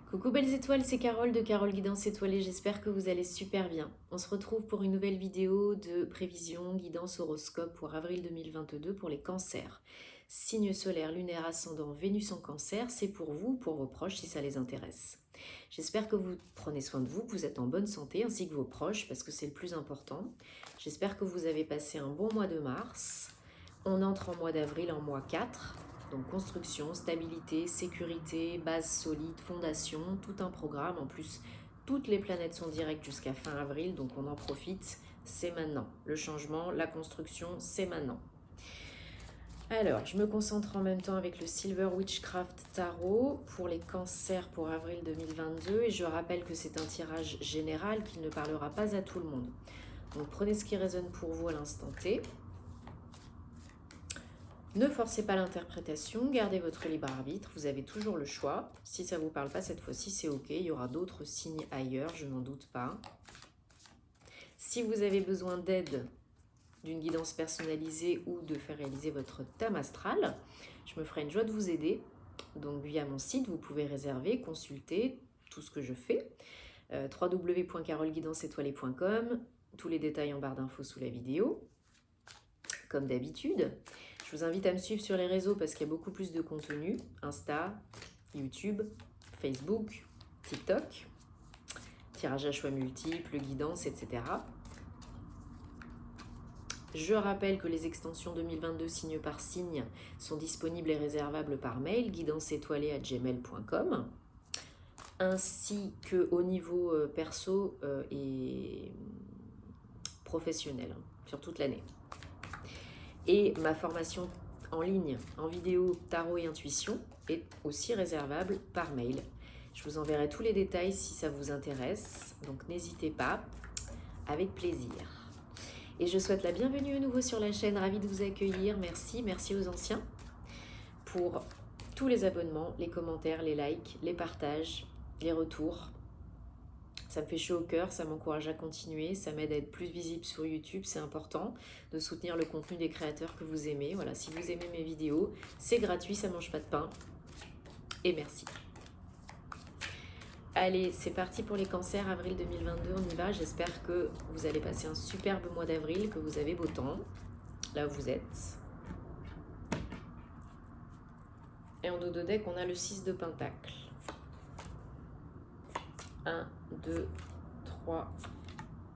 Coucou belles étoiles, c'est Carole de Carole Guidance Étoilée, j'espère que vous allez super bien. On se retrouve pour une nouvelle vidéo de prévision, guidance horoscope pour avril 2022 pour les cancers. Signe solaire, lunaire, ascendant, Vénus en cancer, c'est pour vous, pour vos proches si ça les intéresse. J'espère que vous prenez soin de vous, que vous êtes en bonne santé ainsi que vos proches parce que c'est le plus important. J'espère que vous avez passé un bon mois de mars. On entre en mois d'avril en mois 4. Donc construction, stabilité, sécurité, base solide, fondation, tout un programme. En plus, toutes les planètes sont directes jusqu'à fin avril, donc on en profite, c'est maintenant. Le changement, la construction, c'est maintenant. Alors, je me concentre en même temps avec le Silver Witchcraft Tarot pour les cancers pour avril 2022 et je rappelle que c'est un tirage général qui ne parlera pas à tout le monde. Donc prenez ce qui résonne pour vous à l'instant T. Ne forcez pas l'interprétation, gardez votre libre arbitre, vous avez toujours le choix. Si ça ne vous parle pas cette fois-ci, c'est ok, il y aura d'autres signes ailleurs, je n'en doute pas. Si vous avez besoin d'aide, d'une guidance personnalisée ou de faire réaliser votre thème astral, je me ferai une joie de vous aider. Donc via mon site, vous pouvez réserver, consulter tout ce que je fais. www.caroleguidanceétoilée.com, tous les détails en barre d'infos sous la vidéo. Comme d'habitude, je vous invite à me suivre sur les réseaux parce qu'il y a beaucoup plus de contenu. Insta, YouTube, Facebook, TikTok, tirage à choix multiples, guidance, etc. Je rappelle que les extensions 2022 signe par signe sont disponibles et réservables par mail guidanceétoilée@gmail.com ainsi qu'au niveau perso et professionnel sur toute l'année. Et ma formation en ligne, en vidéo, tarot et intuition est aussi réservable par mail. Je vous enverrai tous les détails si ça vous intéresse, donc n'hésitez pas, avec plaisir. Et je souhaite la bienvenue à nouveau sur la chaîne, ravie de vous accueillir, merci aux anciens pour tous les abonnements, les commentaires, les likes, les partages, les retours. Ça me fait chaud au cœur, ça m'encourage à continuer, ça m'aide à être plus visible sur YouTube, c'est important de soutenir le contenu des créateurs que vous aimez. Voilà, si vous aimez mes vidéos, c'est gratuit, ça mange pas de pain. Et merci. Allez, c'est parti pour les cancers, avril 2022, on y va. J'espère que vous allez passer un superbe mois d'avril, que vous avez beau temps, là où vous êtes. Et en dos de deck, on a le 6 de Pentacle. 1, 2, 3,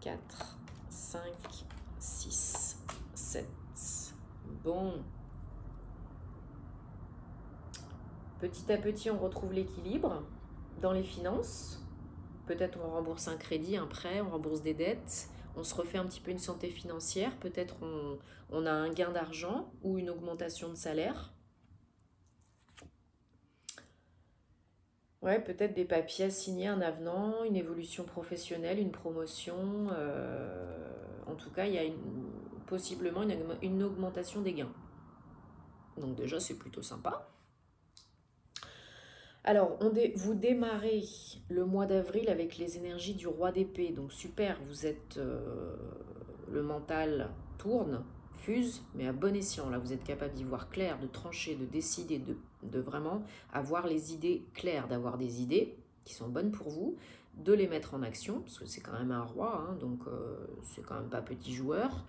4, 5, 6, 7. Bon. Petit à petit, on retrouve l'équilibre dans les finances. Peut-être on rembourse un crédit, un prêt, on rembourse des dettes. On se refait un petit peu une santé financière. Peut-être on a un gain d'argent ou une augmentation de salaire. Ouais, peut-être des papiers à signer, un avenant, une évolution professionnelle, une promotion. En tout cas, il y a possiblement une augmentation des gains. Donc déjà, c'est plutôt sympa. Alors, vous démarrez le mois d'avril avec les énergies du roi d'épée. Donc super, vous êtes... le mental tourne, fuse, mais à bon escient. Là, vous êtes capable d'y voir clair, de trancher, de décider, de vraiment avoir les idées claires, d'avoir des idées qui sont bonnes pour vous, de les mettre en action, parce que c'est quand même un roi, hein, donc c'est quand même pas petit joueur.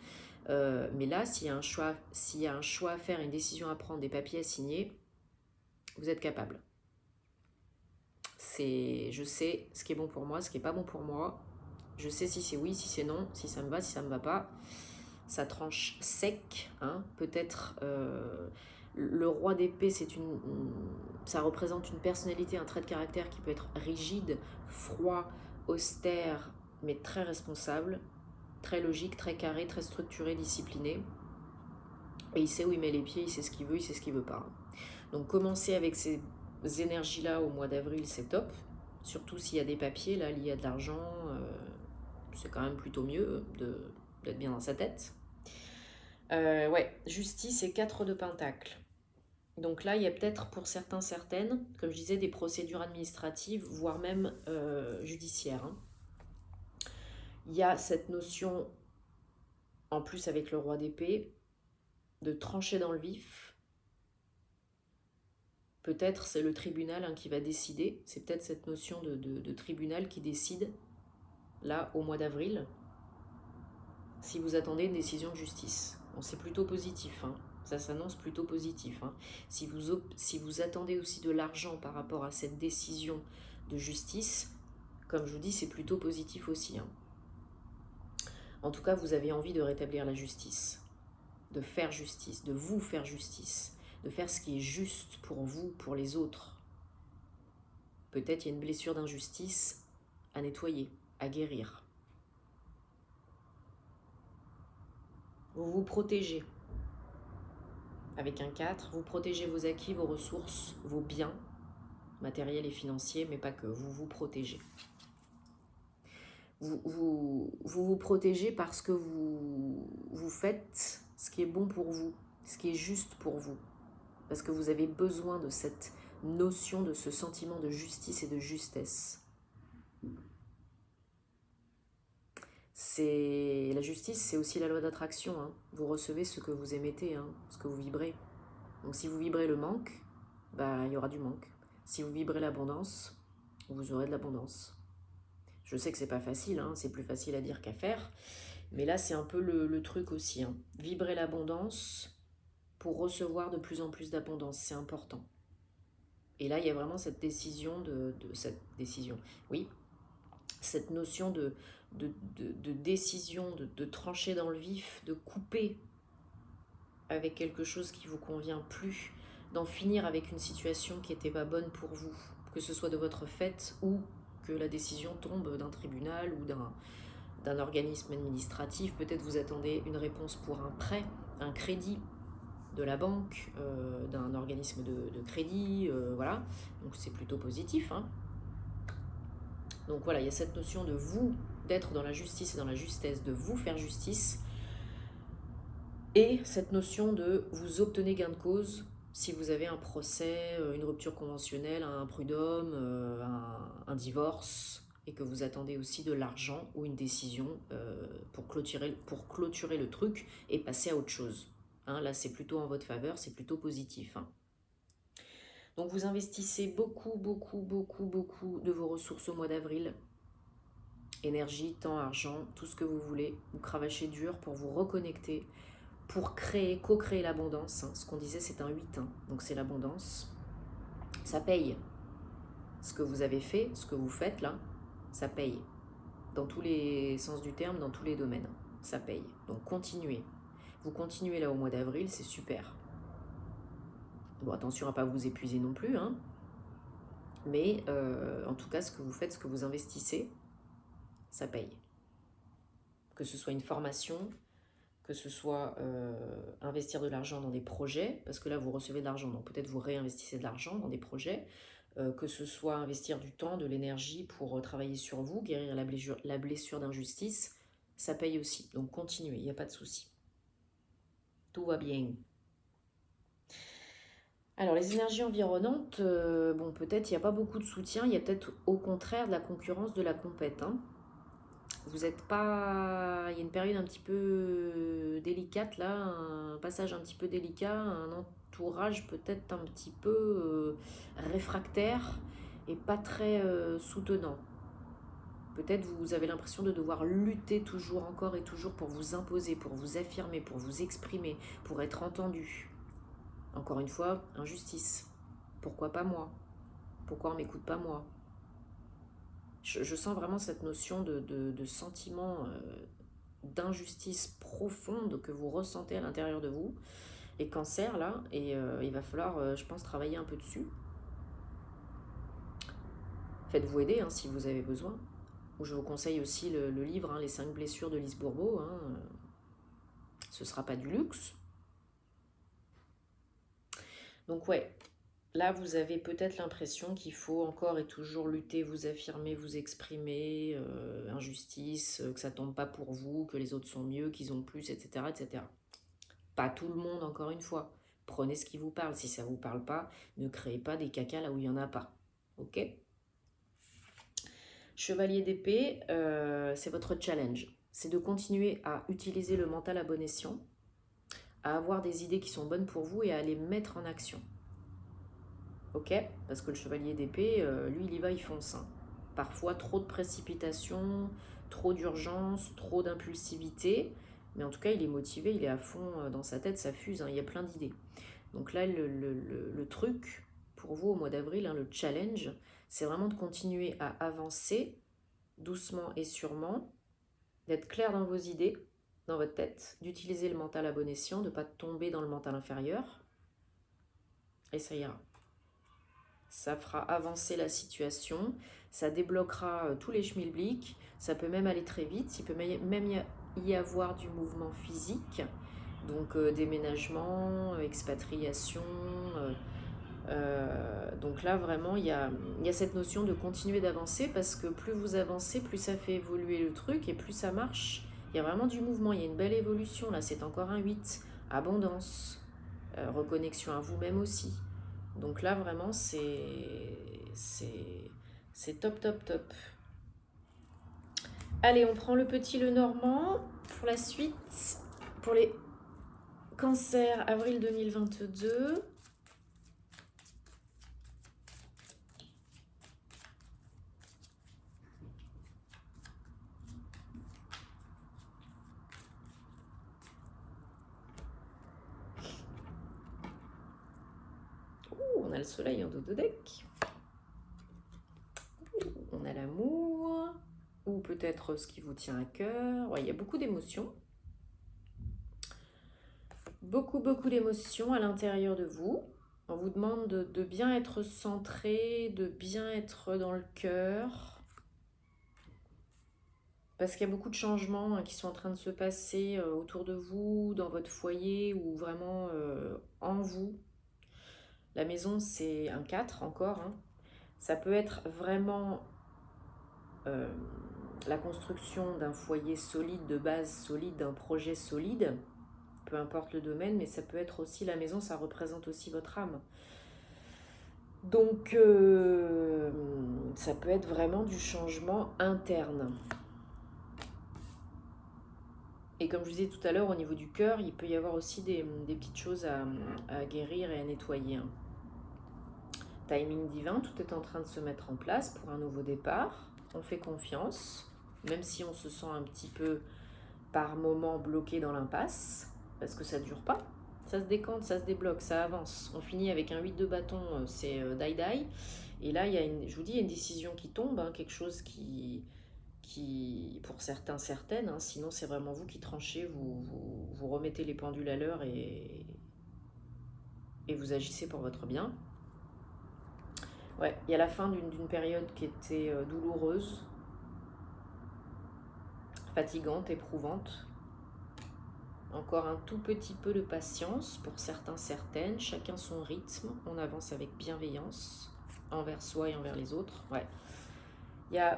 Mais là, s'il y a un choix à faire, une décision à prendre, des papiers à signer, vous êtes capable. Je sais ce qui est bon pour moi, ce qui n'est pas bon pour moi. Je sais si c'est oui, si c'est non, si ça me va, si ça me va pas. Ça tranche sec, hein. Peut-être le roi d'épée, ça représente une personnalité, un trait de caractère qui peut être rigide, froid, austère, mais très responsable, très logique, très carré, très structuré, discipliné. Et il sait où il met les pieds, il sait ce qu'il veut, il sait ce qu'il veut pas. Donc commencer avec ces énergies-là au mois d'avril, c'est top. Surtout s'il y a des papiers, là, liés à de l'argent, c'est quand même plutôt mieux d'être bien dans sa tête. Ouais, justice et 4 de pentacle. Donc là, il y a peut-être pour certains, certaines, comme je disais, des procédures administratives, voire même judiciaires. Hein. Il y a cette notion, en plus avec le roi d'épée, de trancher dans le vif, Peut-être c'est le tribunal qui va décider. C'est peut-être cette notion de tribunal qui décide, là, au mois d'avril, si vous attendez une décision de justice. Bon, c'est plutôt positif, hein. Ça s'annonce plutôt positif, hein. Si vous attendez aussi de l'argent par rapport à cette décision de justice, comme je vous dis, c'est plutôt positif aussi, hein. En tout cas, vous avez envie de rétablir la justice, de faire justice, de vous faire justice, de faire ce qui est juste pour vous, pour les autres. Peut-être il y a une blessure d'injustice à nettoyer, à guérir. Vous vous protégez. Avec un 4, vous protégez vos acquis, vos ressources, vos biens, matériels et financiers, mais pas que. Vous vous protégez. Vous protégez parce que vous faites ce qui est bon pour vous, ce qui est juste pour vous. Parce que vous avez besoin de cette notion, de ce sentiment de justice et de justesse. La justice, c'est aussi la loi d'attraction, hein. Vous recevez ce que vous émettez, hein, ce que vous vibrez. Donc si vous vibrez le manque, bah, il y aura du manque. Si vous vibrez l'abondance, vous aurez de l'abondance. Je sais que c'est pas facile, hein, c'est plus facile à dire qu'à faire, mais là c'est un peu le truc aussi, hein. Vibrer l'abondance pour recevoir de plus en plus d'abondance, c'est important. Et là il y a vraiment cette décision cette notion de décision, de trancher dans le vif, de couper avec quelque chose qui ne vous convient plus, d'en finir avec une situation qui n'était pas bonne pour vous, que ce soit de votre fait ou que la décision tombe d'un tribunal ou d'un organisme administratif. Peut-être vous attendez une réponse pour un prêt, un crédit de la banque, d'un organisme de crédit, voilà. Donc c'est plutôt positif, hein. Donc voilà, il y a cette notion de vous, d'être dans la justice et dans la justesse, de vous faire justice, et cette notion de vous obtenez gain de cause si vous avez un procès, une rupture conventionnelle, un prud'homme, un divorce, et que vous attendez aussi de l'argent ou une décision pour clôturer le truc et passer à autre chose. Hein, là, c'est plutôt en votre faveur, c'est plutôt positif, hein. Donc vous investissez beaucoup, beaucoup, beaucoup, beaucoup de vos ressources au mois d'avril. Énergie, temps, argent, tout ce que vous voulez. Vous cravachez dur pour vous reconnecter, pour co-créer l'abondance. Ce qu'on disait, c'est un 8, hein, donc c'est l'abondance. Ça paye. Ce que vous avez fait, ce que vous faites là, ça paye. Dans tous les sens du terme, dans tous les domaines. Ça paye. Donc continuez. Vous continuez là au mois d'avril, c'est super. Bon, attention à ne pas vous épuiser non plus, hein. Mais en tout cas, ce que vous faites, ce que vous investissez, ça paye. Que ce soit une formation, que ce soit investir de l'argent dans des projets, parce que là vous recevez de l'argent, donc peut-être vous réinvestissez de l'argent dans des projets, que ce soit investir du temps, de l'énergie pour travailler sur vous, guérir la blessure d'injustice, ça paye aussi. Donc continuez, il n'y a pas de souci. Tout va bien. Alors les énergies environnantes, bon peut-être il n'y a pas beaucoup de soutien, il y a peut-être au contraire de la concurrence, de la compète, hein. Vous êtes pas... Il y a une période un petit peu délicate là, un passage un petit peu délicat, un entourage peut-être un petit peu réfractaire et pas très soutenant. Peut-être vous avez l'impression de devoir lutter toujours, encore et toujours pour vous imposer, pour vous affirmer, pour vous exprimer, pour être entendu. Encore une fois, injustice. Pourquoi pas moi? Pourquoi on ne m'écoute pas moi? Je sens vraiment cette notion de sentiment d'injustice profonde que vous ressentez à l'intérieur de vous. Les cancers, là, et il va falloir, je pense, travailler un peu dessus. Faites-vous aider, hein, si vous avez besoin. Ou je vous conseille aussi le livre, hein, Les 5 blessures de Lise Bourbeau. Hein, ce ne sera pas du luxe. Donc ouais, là vous avez peut-être l'impression qu'il faut encore et toujours lutter, vous affirmer, vous exprimer, injustice, que ça tombe pas pour vous, que les autres sont mieux, qu'ils ont plus, etc., etc. Pas tout le monde, encore une fois. Prenez ce qui vous parle. Si ça ne vous parle pas, ne créez pas des cacas là où il n'y en a pas. Ok? Chevalier d'épée, c'est votre challenge. C'est de continuer à utiliser le mental à bon escient, à avoir des idées qui sont bonnes pour vous et à les mettre en action. ok? Parce que le chevalier d'épée, lui, il y va, il fonce. Hein. Parfois, trop de précipitation, trop d'urgence, trop d'impulsivité. Mais en tout cas, il est motivé, il est à fond dans sa tête, ça fuse, hein, il y a plein d'idées. Donc là, le truc pour vous au mois d'avril, hein, le challenge, c'est vraiment de continuer à avancer doucement et sûrement, d'être clair dans vos idées, dans votre tête, d'utiliser le mental à bon escient, de ne pas tomber dans le mental inférieur. Et ça ira. Ça fera avancer la situation, ça débloquera tous les schmilblick, ça peut même aller très vite, il peut même y avoir du mouvement physique, donc déménagement, expatriation. Donc là, vraiment, il y a cette notion de continuer d'avancer parce que plus vous avancez, plus ça fait évoluer le truc et plus ça marche. Il y a vraiment du mouvement, il y a une belle évolution. Là, c'est encore un 8. Abondance, reconnexion à vous-même aussi. Donc là, vraiment, c'est top, top, top. Allez, on prend le petit le normand pour la suite. Pour les cancers, avril 2022. On a le soleil en dos de deck. On a l'amour, ou peut-être ce qui vous tient à cœur. Ouais, il y a beaucoup d'émotions. Beaucoup d'émotions à l'intérieur de vous. On vous demande de bien être centré, de bien être dans le cœur. Parce qu'il y a beaucoup de changements qui sont en train de se passer autour de vous, dans votre foyer ou vraiment en vous. La maison, c'est un 4 encore. Hein. Ça peut être vraiment la construction d'un foyer solide, de base solide, d'un projet solide, peu importe le domaine, mais ça peut être aussi la maison, ça représente aussi votre âme. Donc, ça peut être vraiment du changement interne. Et comme je vous disais tout à l'heure, au niveau du cœur, il peut y avoir aussi des petites choses à guérir et à nettoyer. Timing divin, tout est en train de se mettre en place pour un nouveau départ. On fait confiance, même si on se sent un petit peu par moment bloqué dans l'impasse, parce que ça ne dure pas. Ça se décante, ça se débloque, ça avance. On finit avec un 8 de bâton, c'est die-die. Et là, je vous dis, il y a une décision qui tombe, hein, quelque chose qui pour certains, certaines, hein, sinon c'est vraiment vous qui tranchez, vous remettez les pendules à l'heure et vous agissez pour votre bien. Ouais, il y a la fin d'une période qui était douloureuse, fatigante, éprouvante. Encore un tout petit peu de patience pour certains, certaines, chacun son rythme, on avance avec bienveillance envers soi et envers les autres. Ouais.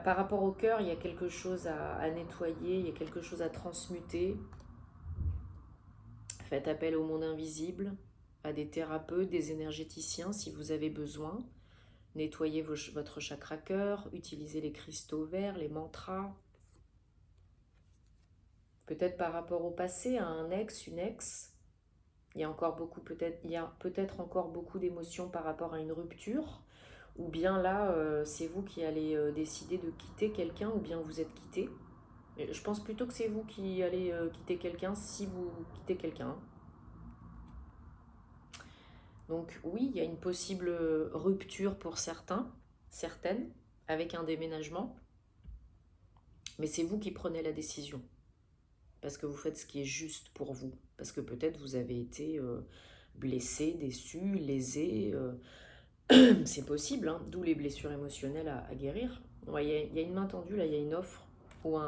Par rapport au cœur, il y a quelque chose à nettoyer, il y a quelque chose à transmuter. Faites appel au monde invisible, à des thérapeutes, des énergéticiens si vous avez besoin. Nettoyez votre chakra cœur, utilisez les cristaux verts, les mantras. Peut-être par rapport au passé, à un ex, une ex. Il y a peut-être encore beaucoup d'émotions par rapport à une rupture. Ou bien là, c'est vous qui allez décider de quitter quelqu'un ou bien vous êtes quitté. Je pense plutôt que c'est vous qui allez quitter quelqu'un si vous quittez quelqu'un. Donc oui, il y a une possible rupture pour certaines, avec un déménagement. Mais c'est vous qui prenez la décision. Parce que vous faites ce qui est juste pour vous. Parce que peut-être vous avez été blessé, déçu, lésé. C'est possible, hein, d'où les blessures émotionnelles à guérir. Ouais, y a une main tendue, là, il y a une offre où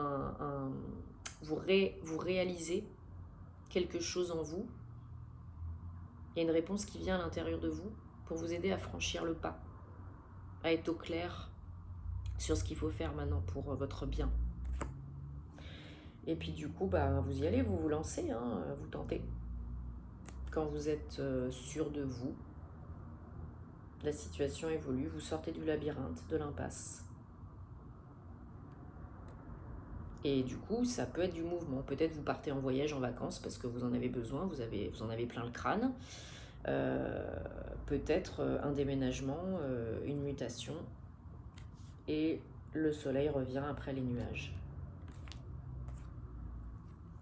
vous réalisez quelque chose en vous. Il y a une réponse qui vient à l'intérieur de vous pour vous aider à franchir le pas, à être au clair sur ce qu'il faut faire maintenant pour votre bien. Et puis du coup, vous y allez, vous vous lancez, hein, vous tentez. Quand vous êtes sûr de vous, la situation évolue, vous sortez du labyrinthe, de l'impasse. Et du coup, ça peut être du mouvement. Peut-être vous partez en voyage, en vacances, parce que vous en avez besoin, vous en avez plein le crâne. peut-être un déménagement, une mutation, et le soleil revient après les nuages.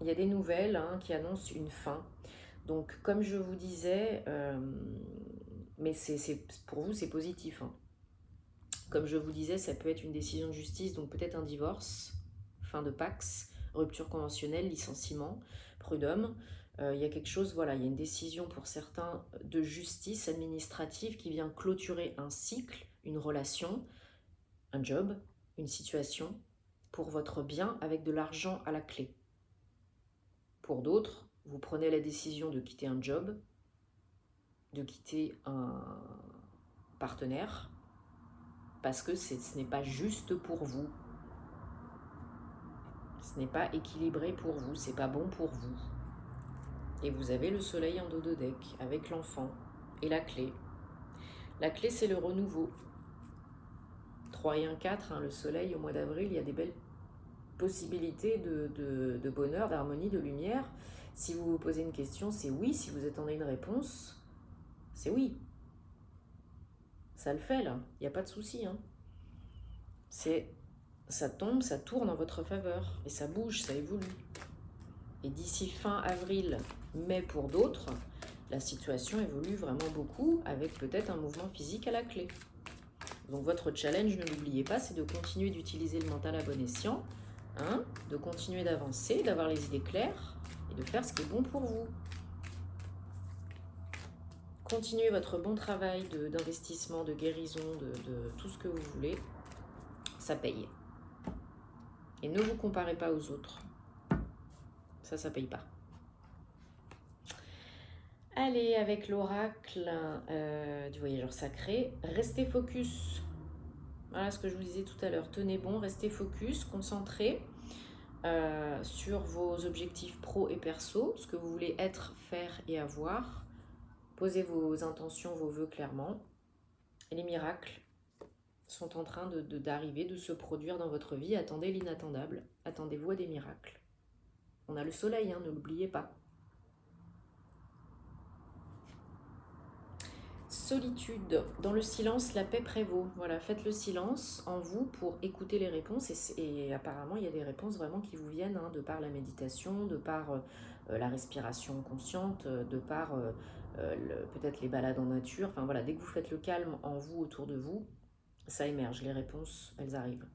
Il y a des nouvelles qui annoncent une fin. Donc, comme je vous disais, mais pour vous, c'est positif. Comme je vous disais, ça peut être une décision de justice, donc peut-être un divorce, fin de Pax, rupture conventionnelle, licenciement, prud'homme. Il y a quelque chose, voilà, il y a une décision pour certains de justice administrative qui vient clôturer un cycle, une relation, un job, une situation, pour votre bien avec de l'argent à la clé. Pour d'autres, vous prenez la décision de quitter un job, de quitter un partenaire, parce que ce n'est pas juste pour vous. Ce n'est pas équilibré pour vous, c'est pas bon pour vous. Et vous avez le soleil en dos de deck, avec l'enfant et la clé. La clé, c'est le renouveau. 3 et 1, 4, le soleil au mois d'avril, il y a des belles possibilités de bonheur, d'harmonie, de lumière. Si vous vous posez une question, c'est oui. Si vous attendez une réponse, c'est oui. Ça le fait, là. Il n'y a pas de souci. Ça tombe, ça tourne en votre faveur. Et ça bouge, ça évolue. Et d'ici fin avril, mai pour d'autres, la situation évolue vraiment beaucoup, avec peut-être un mouvement physique à la clé. Donc votre challenge, ne l'oubliez pas, c'est de continuer d'utiliser le mental à bon escient, de continuer d'avancer, d'avoir les idées claires et de faire ce qui est bon pour vous. Continuez votre bon travail d'investissement, de guérison, de tout ce que vous voulez. Ça paye. Et ne vous comparez pas aux autres. Ça paye pas. Allez, avec l'oracle du voyageur sacré, restez focus. Voilà ce que je vous disais tout à l'heure. Tenez bon, restez focus, concentrés sur vos objectifs pro et perso, ce que vous voulez être, faire et avoir. Posez vos intentions, vos vœux clairement. Et les miracles sont en train d'arriver, de se produire dans votre vie. Attendez l'inattendable. Attendez-vous à des miracles. On a le soleil, ne l'oubliez pas. Solitude. Dans le silence, la paix prévaut. Voilà, faites le silence en vous pour écouter les réponses. Et apparemment, il y a des réponses vraiment qui vous viennent de par la méditation, de par la respiration consciente, de par peut-être les balades en nature. Enfin voilà, dès que vous faites le calme en vous, autour de vous, ça émerge. Les réponses, elles arrivent.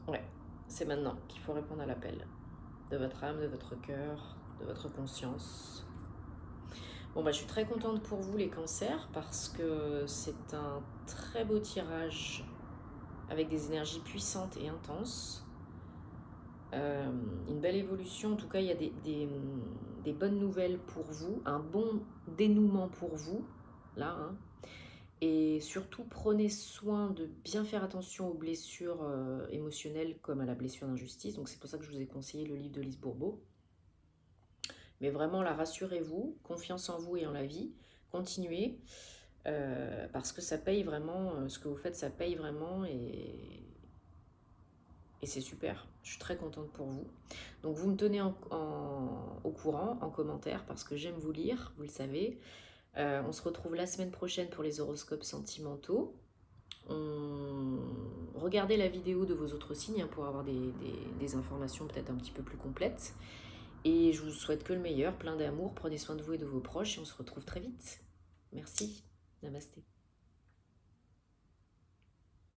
Ouais, c'est maintenant qu'il faut répondre à l'appel de votre âme, de votre cœur, de votre conscience. Bon, je suis très contente pour vous les cancers parce que c'est un très beau tirage avec des énergies puissantes et intenses. Une belle évolution, en tout cas il y a des bonnes nouvelles pour vous, un bon dénouement pour vous, là. Et surtout prenez soin de bien faire attention aux blessures émotionnelles comme à la blessure d'injustice. Donc c'est pour ça que je vous ai conseillé le livre de Lise Bourbeau. Mais vraiment là, rassurez-vous, confiance en vous et en la vie, continuez, parce que ça paye vraiment, ce que vous faites ça paye vraiment et c'est super. Je suis très contente pour vous. Donc vous me tenez au courant, en commentaire, parce que j'aime vous lire, vous le savez. On se retrouve la semaine prochaine pour les horoscopes sentimentaux. Regardez la vidéo de vos autres signes pour avoir des informations peut-être un petit peu plus complètes. Et je vous souhaite que le meilleur, plein d'amour, prenez soin de vous et de vos proches et on se retrouve très vite. Merci, namasté.